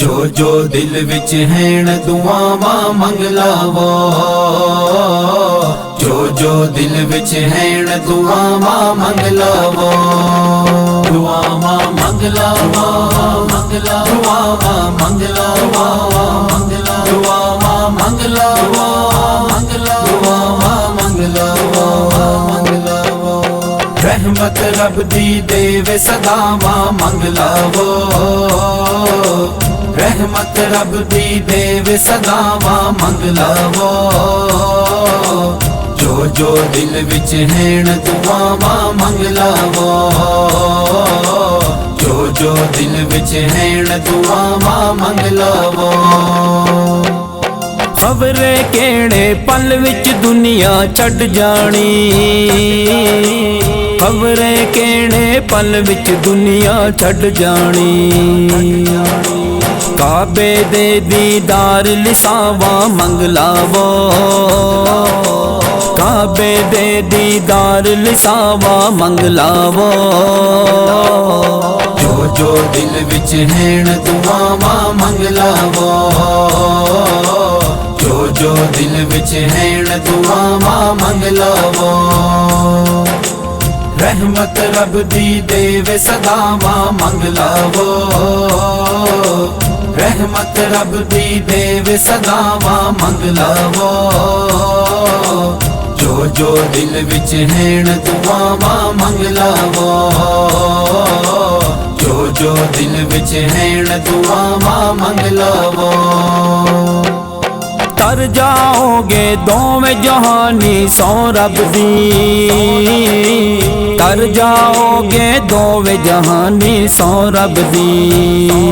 ਜੋ ਜੋ ਦਿਲ ਵਿੱਚ ਹੈਣ ਦੁਆਵਾਂ ਮੰਗ ਲਾਵੋ, ਜੋ ਜੋ ਦਿਲ ਵਿੱਚ ਹੈਣ ਦੁਆਵਾਂ ਮੰਗ ਲਾਵੋ, ਦੁਆਵਾਂ ਮੰਗ ਲਾਵੋ, ਮੰਗ ਲਾਵੋ, ਦੁਆਵਾਂ ਮੰਗ ਲਾਵੋ, ਮੰਗ ਲਾਵੋ, ਦੁਆਵਾਂ ਮੰਗ ਲਾਵੋ, ਮੰਗ ਲਾਵੋ, ਦੁਆਵਾਂ ਮੰਗ ਲਾਵੋ, ਮੰਗ ਲਾਵੋ। ਰਹਿਮਤ ਰੱਬ ਦੀ ਦੇਵੇ ਸਦਾਵਾਂ ਮੰਗ ਲਾਵੋ, ਰਹਿਮਤ ਰੱਬ ਦੀ ਦੇਵੇ ਸਦਾਵਾਂ ਮੰਗ ਲਾਵੋ, ਜੋ ਜੋ ਦਿਲ ਵਿੱਚ ਹੈਣ ਦੁਆਵਾਂ ਮੰਗ ਲਾਵੋ, ਜੋ ਜੋ ਦਿਲ ਵਿੱਚ ਹੈਣ ਦੁਆਵਾਂ ਮੰਗ ਲਾਵੋ। ਖਬਰੇ ਕਿਹੜੇ ਪਲ ਵਿੱਚ ਦੁਨੀਆ ਛੱਡ ਜਾਣੀ, ਖਬਰੇ ਕਿਹੜੇ ਪਲ ਵਿੱਚ ਦੁਨੀਆ ਛੱਡ ਜਾਣੀ, ਕਾਬੇ ਦੇ ਦੀਦਾਰ ਲਿਸਾਵਾਂ ਮੰਗ ਲਾਵੋ, ਕਾਬੇ ਦੇ ਦੀਦਾਰ ਲਿਸਾਵਾਂ ਮੰਗ ਲਾਵੋ, ਜੋ ਜੋ ਦਿਲ ਵਿੱਚ ਹੈਣ ਦੁਆਵਾਂ ਮੰਗ ਲਾਵੋ, ਜੋ ਜੋ ਦਿਲ ਵਿੱਚ ਹੈਣ ਦੁਆਵਾਂ ਮੰਗ ਲਾਵੋ। ਰਹਿਮਤ ਰੱਬ ਦੀ ਦੇਵੇ ਸਦਾਵਾਂ ਮੰਗ ਲਾਵੋ, ਰਹਿਮਤ ਰੱਬ ਦੀ ਦੇਵੇ ਸਦਾਵਾਂ ਮੰਗ ਲਾਵੋ, ਜੋ ਜੋ ਦਿਲ ਵਿੱਚ ਹੈਣ ਦੁਆਵਾਂ ਮੰਗ ਲਾਵੋ, ਜੋ ਜੋ ਦਿਲ ਵਿੱਚ ਹੈਣ ਦੁਆਵਾਂ ਮੰਗ ਲਾਵੋ। ਤਰ ਜਾਓਗੇ ਦੋਵੇਂ ਜਹਾਨੀ ਸੌ ਰੱਬ ਦੀ, ਤਰ ਜਾਓਗੇ ਦੋਵੇਂ ਜਹਾਨੀ ਸੌ ਰੱਬ ਦੀ,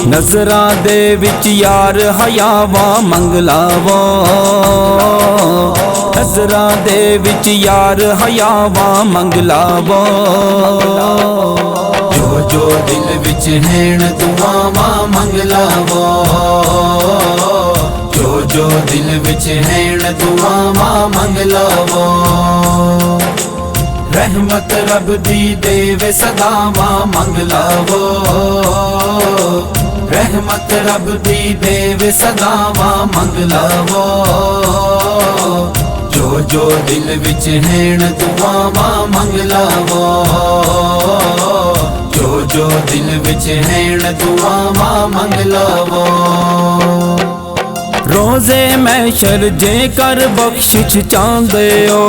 ਨਜ਼ਰਾਂ ਦੇ ਵਿੱਚ ਯਾਰ ਹਯਾਵਾਂ ਮੰਗ ਲਾਵੋ, ਨਜ਼ਰਾਂ ਦੇ ਵਿੱਚ ਯਾਰ ਹਯਾਵਾਂ ਮੰਗ ਲਾਵੋ, ਜੋ ਜੋ ਦਿਲ ਵਿੱਚ ਹੈਣ ਦੁਆਵਾਂ ਮੰਗ ਲਾਵੋ, ਜੋ ਜੋ ਦਿਲ ਵਿੱਚ ਹੈਣ ਦੁਆਵਾਂ ਮੰਗ ਲਾਵੋ। ਰਹਿਮਤ ਰੱਬ ਦੀ ਦੇਵੇ ਸਦਾਵਾਂ ਮੰਗ ਲਾਵੋ, ਰਹਿਮਤ ਰੱਬ ਦੀ ਦੇਵੇ ਸਦਾਵਾਂ ਮੰਗ ਲਾਵੋ, ਜੋ ਜੋ ਦਿਲ ਵਿੱਚ ਹੈਣ ਦੁਆਵਾਂ ਮੰਗ ਲਾਵੋ, ਜੋ ਜੋ ਦਿਲ ਵਿੱਚ ਹੈਣ ਦੁਆਵਾਂ ਮੰਗ ਲਾਵੋ। ਰੋਜ਼ੇ ਮਹਿਸ਼ਰ ਜੇਕਰ ਬਖਸ਼ਿਸ਼ ਚਾਹੁੰਦੇ ਹੋ,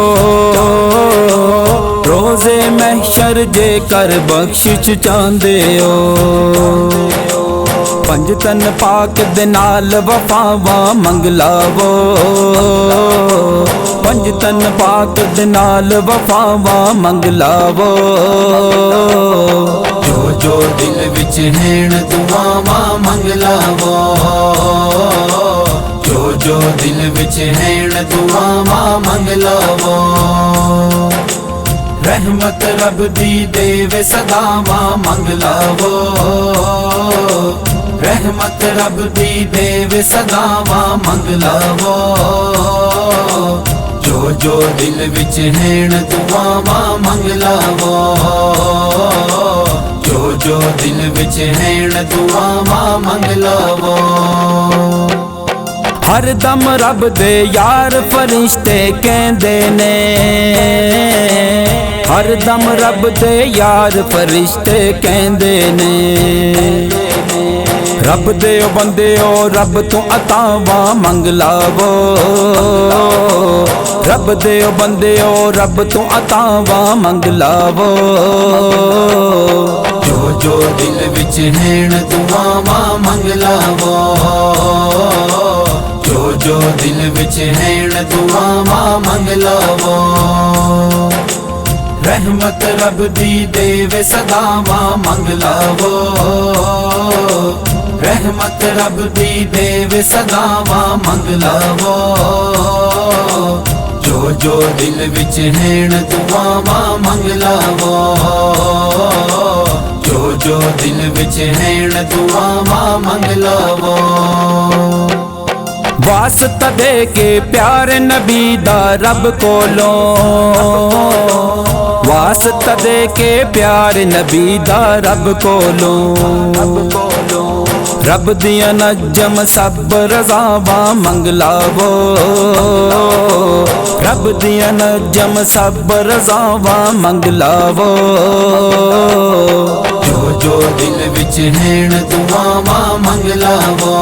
ਰੋਜ਼ੇ ਮਹਿਸ਼ਰ ਜੇਕਰ ਬਖਸ਼ਿਸ਼ ਚਾਹੁੰਦੇ ਹੋ, ਪੰਜ ਤਨ ਪਾਕ ਦੇ ਨਾਲ ਵਫਾਵਾਂ ਮੰਗ ਲਾਵੋ, ਪੰਜ ਤਨ ਪਾਕ ਦੇ ਨਾਲ ਵਫਾਵਾਂ ਮੰਗ ਲਾਵੋ, ਜੋ ਜੋ ਦਿਲ ਵਿੱਚ ਹੈਣ ਦੁਆਵਾਂ ਮੰਗ ਲਾਵੋ, ਜੋ ਜੋ ਦਿਲ ਵਿੱਚ ਹੈਣ ਦੁਆਵਾਂ ਮੰਗ ਲਾਵੋ। ਰਹਿਮਤ ਰੱਬ ਦੀ ਦੇਵੇ ਸਦਾਵਾਂ ਮੰਗ ਲਾਵੋ, ਰਹਿਮਤ ਰੱਬ ਦੀ ਦੇਵੇ ਸਦਾਵਾਂ ਮੰਗ ਲਾਵੋ, ਜੋ ਜੋ ਦਿਲ ਵਿੱਚ ਹੈਣ ਦੁਆਵਾਂ ਮੰਗ ਲਾਵੋ, ਜੋ ਜੋ ਦਿਲ ਵਿੱਚ ਹੈਣ ਦੁਆਵਾਂ ਮੰਗ ਲਾਵੋ। ਹਰ ਦਮ ਰੱਬ ਦੇ ਯਾਰ ਫਰਿਸ਼ਤੇ ਕਹਿੰਦੇ ਨੇ, ਹਰ ਦਮ ਰੱਬ ਦੇ ਯਾਰ ਫਰਿਸ਼ਤੇ ਕਹਿੰਦੇ ਨੇ, ਰੱਬ ਦੇ ਓ ਬੰਦਿਓ ਰੱਬ ਤੋਂ ਅਤਾਵਾਂ ਮੰਗ ਲਾਵੋ, ਰੱਬ ਦੇ ਓ ਬੰਦਿਓ ਰੱਬ ਤੋਂ ਅਤਾਵਾਂ ਮੰਗ ਲਾਵੋ, ਜੋ ਜੋ ਦਿਲ ਵਿੱਚ ਹੈਣ ਦੁਆਵਾਂ ਮੰਗ ਲਾਵੋ, ਜੋ ਜੋ ਦਿਲ ਵਿੱਚ ਹੈਣ ਦੁਆਵਾਂ ਮੰਗ ਲਾਵੋ। ਰਹਿਮਤ ਰੱਬ ਦੀ ਦੇਵੇ ਸਦਾਵਾਂ ਮੰਗ ਲਾਵੋ, ਰਹਿਮਤ ਰੱਬ ਦੀ ਦੇਵੇ ਸਦਾਵਾਂ ਮੰਗ ਲਾਵੋ, ਜੋ ਜੋ ਦਿਲ ਵਿੱਚ ਹੈਣ ਦੁਆਵਾਂ ਮੰਗ ਲਾਵੋ, ਜੋ ਜੋ ਦਿਲ ਵਿੱਚ ਹੈਣ ਦੁਆਵਾਂ ਮੰਗ ਲਾਵੋ। ਵਾਸਤਾ ਦੇ ਕੇ ਪਿਆਰੇ ਨਬੀ ਦਾ ਰੱਬ ਕੋਲੋਂ, ਵਾਸਤਾ ਦੇ ਕੇ ਪਿਆਰੇ ਨਬੀ ਦਾ ਰੱਬ ਕੋਲੋਂ, रब दिया नजम सब रज़ावां मंग लावो, रब दिया नजम सब रज़ावां मंग लावो। जो दिल विच हैन दुआवां मंग लावो,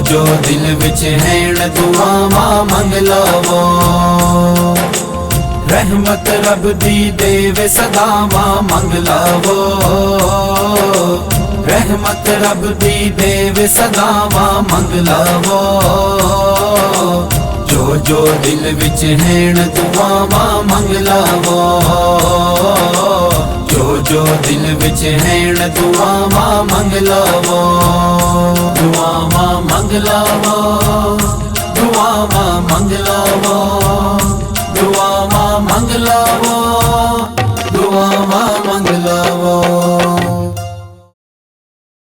जो दिल विच हैन दुआवां मंग लावो। रहमत रब दी देवे सदावां मंग लावो, रहमत रब दी देवे सदावां मंग लावो। जो दिल विच हैन दुआवां मंग लावो, जो दिल विच हैन दुआवां मंग लावो। दुआवां मंग लावो, दुआवां मंग लावो, दुआवां मंग लावो।